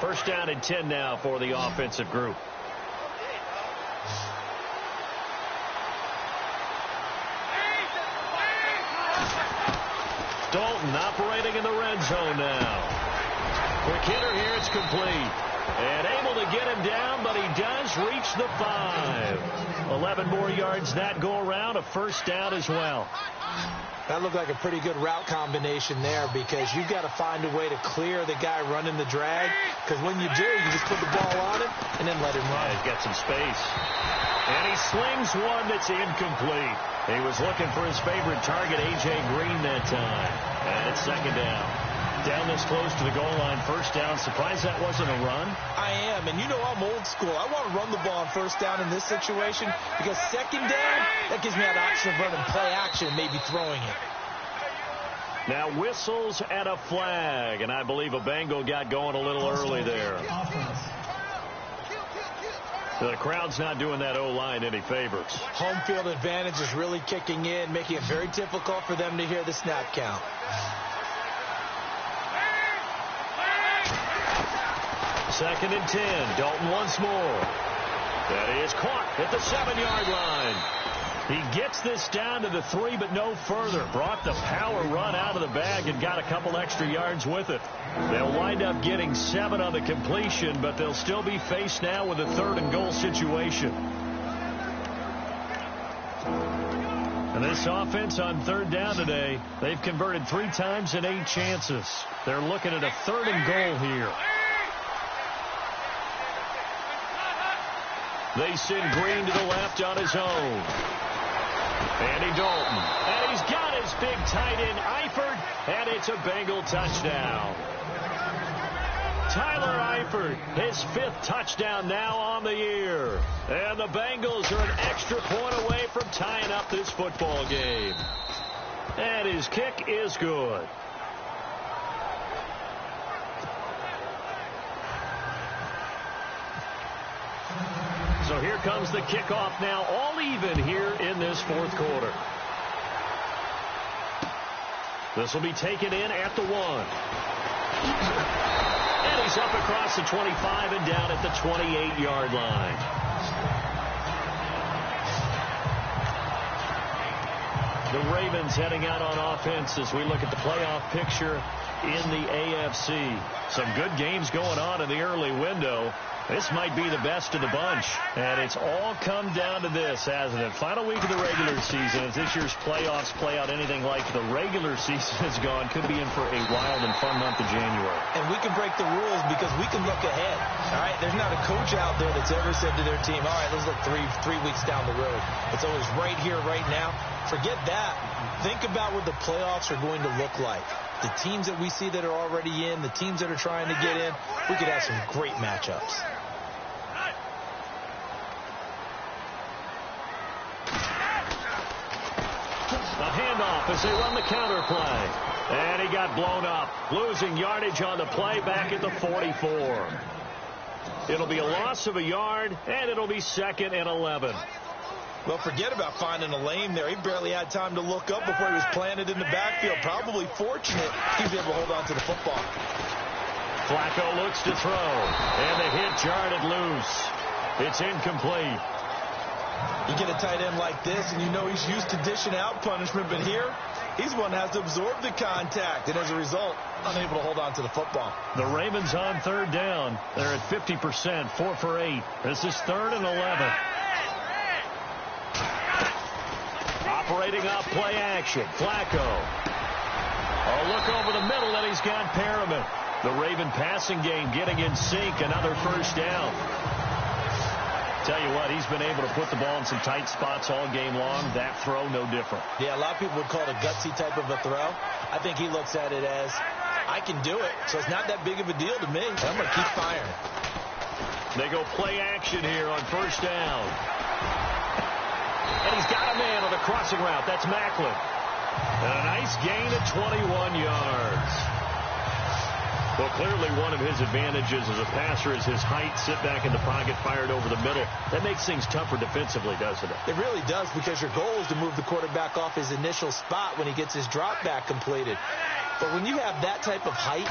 First down and 10 now for the offensive group. Dalton operating in the red zone now. Quick hitter here, it's complete. And able to get him down, but he does reach the 5. 11 more yards that go around, a first down as well. That looked like a pretty good route combination there, because you've got to find a way to clear the guy running the drag, because when you do, you just put the ball on it and then let him run. He's got some space. And he slings one that's incomplete. He was looking for his favorite target, A.J. Green, that time. And it's second down. Down this close to the goal line, first down. Surprised that wasn't a run? I am, and you know I'm old school. I want to run the ball on first down in this situation, because second down, that gives me that option of running play action and maybe throwing it. Now whistles and a flag, and I believe a Bengal got going a little early there. Offense. The crowd's not doing that O-line any favors. Home field advantage is really kicking in, making it very difficult for them to hear the snap count. Second and 10. Dalton once more. That is caught at the 7-yard line. He gets this down to the 3, but no further. Brought the power run out of the bag and got a couple extra yards with it. They'll wind up getting 7 on the completion, but they'll still be faced now with a 3rd and goal situation. And this offense on 3rd down today, they've converted 3 times in 8 chances. They're looking at a 3rd and goal here. They send Green to the left on his own. Andy Dalton. And he's got his big tight end, Eifert, and it's a Bengal touchdown. Tyler Eifert, his 5th touchdown now on the year. And the Bengals are an extra point away from tying up this football game. And his kick is good. So here comes the kickoff now, all even here in this 4th quarter. This will be taken in at the 1. And he's up across the 25 and down at the 28-yard line. The Ravens heading out on offense as we look at the playoff picture in the AFC. Some good games going on in the early window. This might be the best of the bunch. And it's all come down to this, hasn't it? Final week of the regular season. As this year's playoffs play out anything like the regular season has gone, could be in for a wild and fun month of January. And we can break the rules because we can look ahead. All right, there's not a coach out there that's ever said to their team, all right, let's look three weeks down the road. It's always right here, right now. Forget that. Think about what the playoffs are going to look like. The teams that we see that are already in, the teams that are trying to get in, we could have some great matchups. A handoff as they run the counter play. And he got blown up. Losing yardage on the play back at the 44. It'll be a loss of a yard, and it'll be 2nd and 11. Well, forget about finding a lane there. He barely had time to look up before he was planted in the backfield. Probably fortunate he was able to hold on to the football. Flacco looks to throw, and the hit jarred it loose. It's incomplete. You get a tight end like this, and you know he's used to dishing out punishment, but here, he's one that has to absorb the contact, and as a result, unable to hold on to the football. The Ravens on 3rd down. They're at 50%, 4 for 8. This is 3rd and 11. Operating off play action. Flacco. A look over the middle, and he's got Perriman. The Raven passing game getting in sync. Another 1st down. Tell you what, he's been able to put the ball in some tight spots all game long. That throw, no different. Yeah, a lot of people would call it a gutsy type of a throw. I think he looks at it as, I can do it, so it's not that big of a deal to me. I'm going to keep firing. They go play action here on 1st down. And he's got a man on the crossing route. That's Macklin. And a nice gain at 21 yards. Well, clearly one of his advantages as a passer is his height. Sit back in the pocket, fired over the middle. That makes things tougher defensively, doesn't it? It really does, because your goal is to move the quarterback off his initial spot when he gets his drop back completed. But when you have that type of height,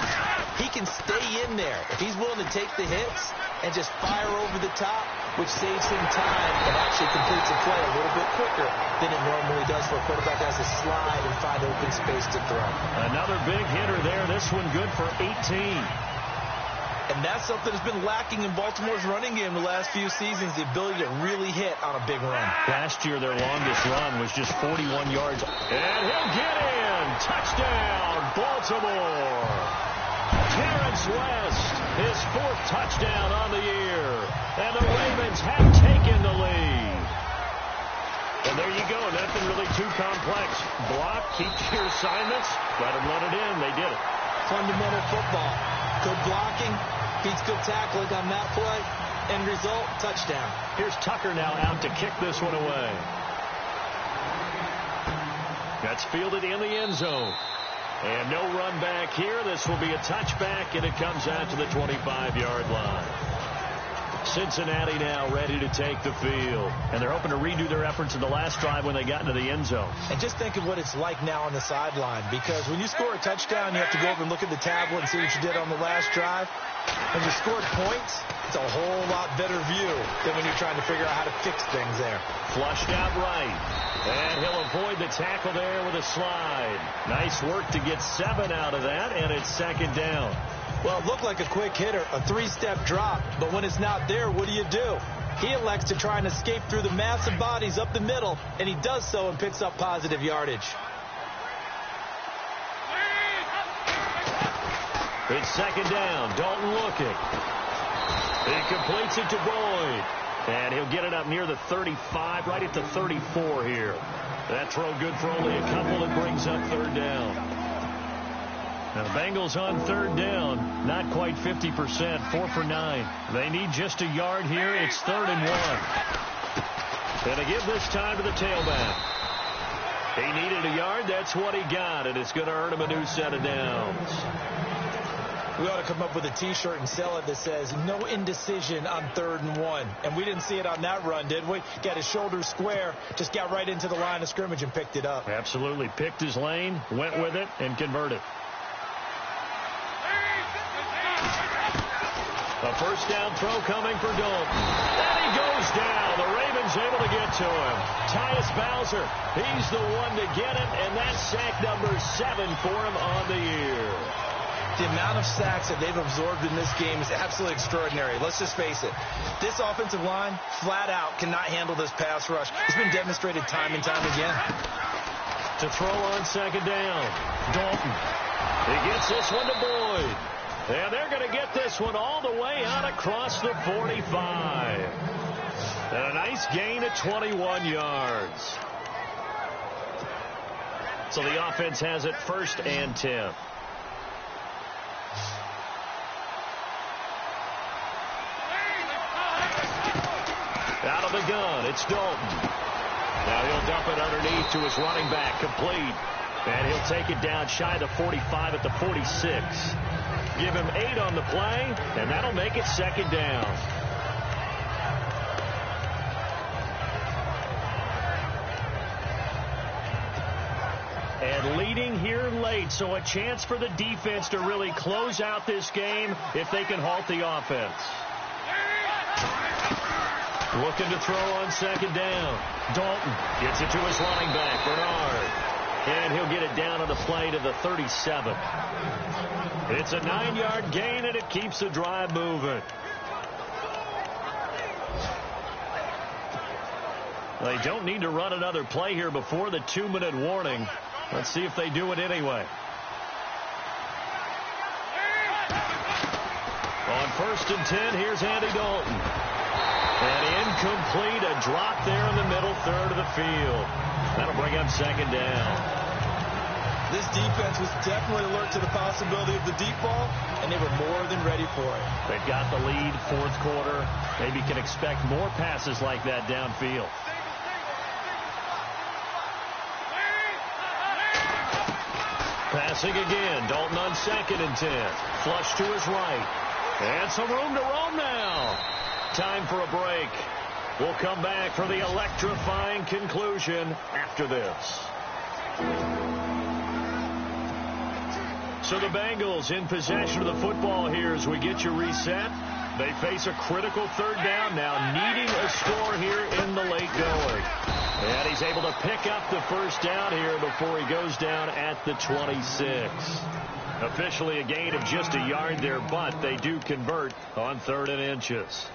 he can stay in there. If he's willing to take the hits and just fire over the top, which saves him time and actually completes a play a little bit quicker than it normally does for a quarterback that has to slide and find open space to throw. Another big hitter there. This one good for 18. And that's something that's been lacking in Baltimore's running game the last few seasons, the ability to really hit on a big run. Last year, their longest run was just 41 yards. And he'll get in. Touchdown, Baltimore. Terrence West, his 4th touchdown on the year. And the Ravens have taken the lead. And there you go. Nothing really too complex. Block, keep to your assignments. Let it in. They did it. Fundamental football. Good blocking, beats good tackling on that play. End result, touchdown. Here's Tucker now out to kick this one away. That's fielded in the end zone. And no run back here. This will be a touchback, and it comes out to the 25-yard line. Cincinnati now ready to take the field. And they're hoping to redo their efforts in the last drive when they got into the end zone. And just think of what it's like now on the sideline, because when you score a touchdown, you have to go over and look at the tablet and see what you did on the last drive. When you scored points, it's a whole lot better view than when you're trying to figure out how to fix things there. Flushed out right. And he'll avoid the tackle there with a slide. Nice work to get 7 out of that, and it's 2nd down. Well, it looked like a quick hitter, a 3-step drop, but when it's not there, what do? He elects to try and escape through the massive bodies up the middle, and he does so and picks up positive yardage. It's 2nd down. Dalton looking. He completes it to Boyd. And he'll get it up near the 35, right at the 34 here. That throw good for only a couple. It brings up 3rd down. Now the Bengals on third down, not quite 50%, 4 for 9. They need just a yard here. It's 3rd and 1. And they give this time to the tailback. He needed a yard. That's what he got, and it's going to earn him a new set of downs. We ought to come up with a T-shirt and sell it that says, no indecision on 3rd and 1. And we didn't see it on that run, did we? Got his shoulders square, just got right into the line of scrimmage and picked it up. Absolutely. Picked his lane, went with it, and converted. A first down throw coming for Dalton. And he goes down. The Ravens able to get to him. Tyus Bowser, he's the one to get it, and that's sack number 7 for him on the year. The amount of sacks that they've absorbed in this game is absolutely extraordinary. Let's just face it. This offensive line, flat out, cannot handle this pass rush. It's been demonstrated time and time again. To throw on second down, Dalton. He gets this one to Boyd. And they're going to get this one all the way out across the 45. And a nice gain of 21 yards. So the offense has it 1st and 10. Out of the gun, it's Dalton. Now he'll dump it underneath to his running back, complete. And he'll take it down shy of the 45 at the 46. Give him 8 on the play, and that'll make it 2nd down. And leading here late, so a chance for the defense to really close out this game if they can halt the offense. Looking to throw on second down. Dalton gets it to his running back, Bernard. And he'll get it down on the play to the 37. It's a 9-yard gain, and it keeps the drive moving. They don't need to run another play here before the 2-minute warning. Let's see if they do it anyway. On 1st and 10, here's Andy Dalton. And incomplete, a drop there in the middle third of the field. That'll bring up 2nd down. This defense was definitely alert to the possibility of the deep ball, and they were more than ready for it. They've got the lead, 4th quarter. Maybe can expect more passes like that downfield. Passing again. Dalton on 2nd and 10. Flush to his right. And some room to roam now. Time for a break. We'll come back for the electrifying conclusion after this. So the Bengals in possession of the football here as we get you reset. They face a critical 3rd down now, needing a score here in the late going. And he's able to pick up the 1st down here before he goes down at the 26. Officially a gain of just a yard there, but they do convert on 3rd and inches.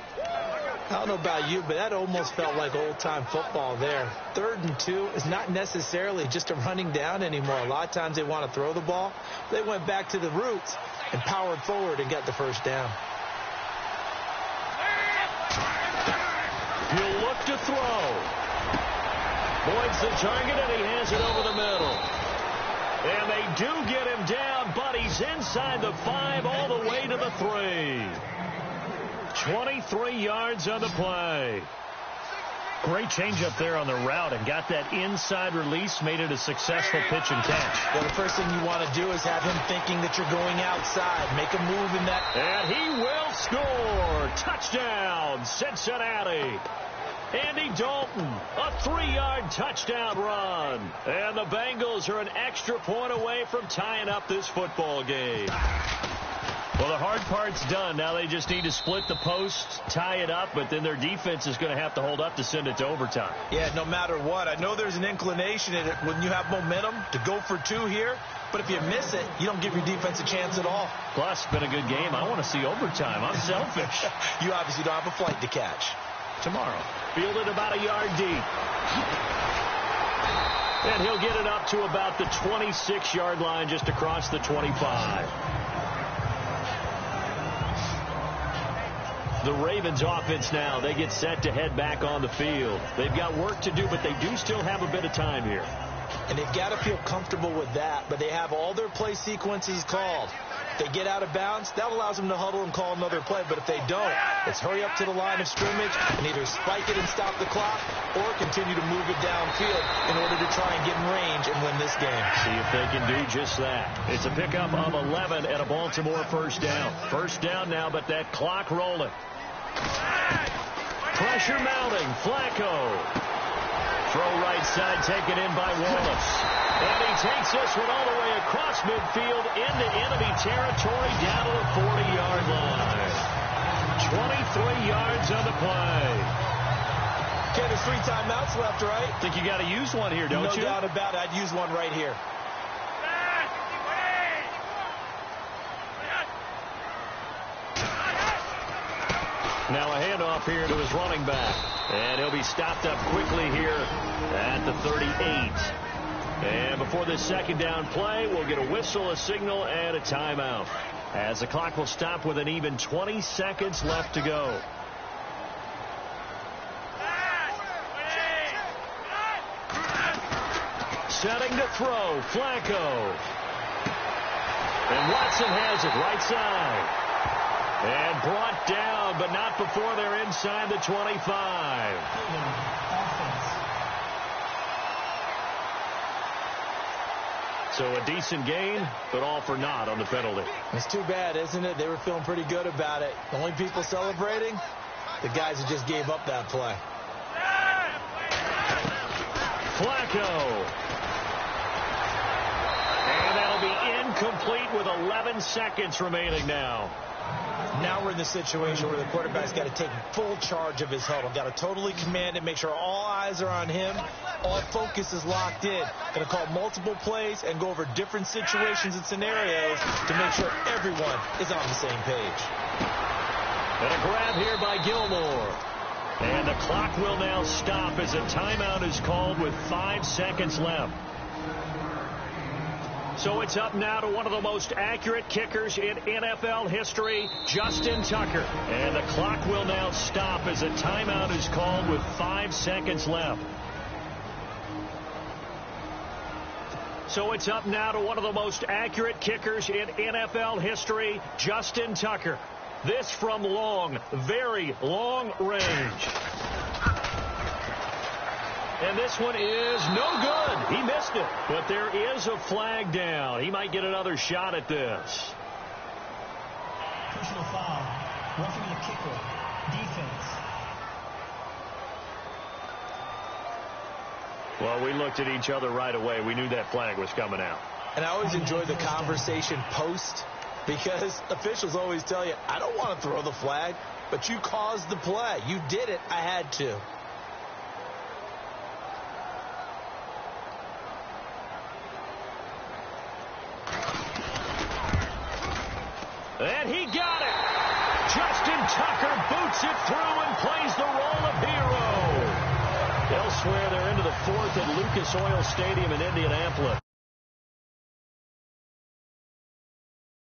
I don't know about you, but that almost felt like old-time football there. 3rd and 2 is not necessarily just a running down anymore. A lot of times they want to throw the ball. They went back to the roots and powered forward and got the 1st down. He'll look to throw. Boyd's the target, and he has it over the middle. And they do get him down, but he's inside the 5 all the way to the 3. 23 yards on the play. Great change up there on the route and got that inside release, made it a successful pitch and catch. Well, the first thing you want to do is have him thinking that you're going outside. Make a move in that. And he will score. Touchdown, Cincinnati. Andy Dalton, a 3-yard touchdown run. And the Bengals are an extra point away from tying up this football game. Well, the hard part's done. Now they just need to split the post, tie it up, but then their defense is going to have to hold up to send it to overtime. Yeah, no matter what. I know there's an inclination in it when you have momentum to go for 2 here, but if you miss it, you don't give your defense a chance at all. Plus, it's been a good game. I want to see overtime. I'm selfish. You obviously don't have a flight to catch. Tomorrow. Fielded about a yard deep. And he'll get it up to about the 26-yard line just across the 25. The Ravens offense now, they get set to head back on the field. They've got work to do, but they do still have a bit of time here. And they've got to feel comfortable with that, but they have all their play sequences called. If they get out of bounds, that allows them to huddle and call another play. But if they don't, it's hurry up to the line of scrimmage and either spike it and stop the clock or continue to move it downfield in order to try and get in range and win this game. See if they can do just that. It's a pickup of 11 and a Baltimore first down. First down now, but that clock rolling. Pressure mounting. Flacco. Throw right side taken in by Wallace. And he takes this one all the way across midfield into enemy territory down to the 40-yard line. 23 yards on the play. Okay, there's 3 timeouts left, right? Think you got to use one here, don't you? No doubt about it. I'd use one right here. Now a handoff here to his running back. And he'll be stopped up quickly here at the 38. And before this second down play, we'll get a whistle, a signal, and a timeout. As the clock will stop with an even 20 seconds left to go. Setting to throw, Flacco. And Watson has it right side. And brought down, but not before they're inside the 25. So a decent gain, but all for naught on the penalty. It's too bad, isn't it? They were feeling pretty good about it. The only people celebrating, the guys who just gave up that play. Flacco. And that'll be incomplete with 11 seconds remaining now. Now we're in the situation where the quarterback's got to take full charge of his huddle. Got to totally command it, make sure all eyes are on him. All focus is locked in. Going to call multiple plays and go over different situations and scenarios to make sure everyone is on the same page. And a grab here by Gilmore. And the clock will now stop as a timeout is called with 5 seconds left. So it's up now to one of the most accurate kickers in NFL history, Justin Tucker. And the clock will now stop as a timeout is called with 5 seconds left. So it's up now to one of the most accurate kickers in NFL history, Justin Tucker. This from long, very long range. And this one is no good. He missed it. But there is a flag down. He might get another shot at this. Personal foul. Roughing the kicker. Defense. Well, we looked at each other right away. We knew that flag was coming out. And I always enjoy the conversation post because officials always tell you, I don't want to throw the flag, but you caused the play. You did it. I had to. And he got it. Justin Tucker boots it through and plays the role of hero. Elsewhere, they're into the 4th at Lucas Oil Stadium in Indianapolis.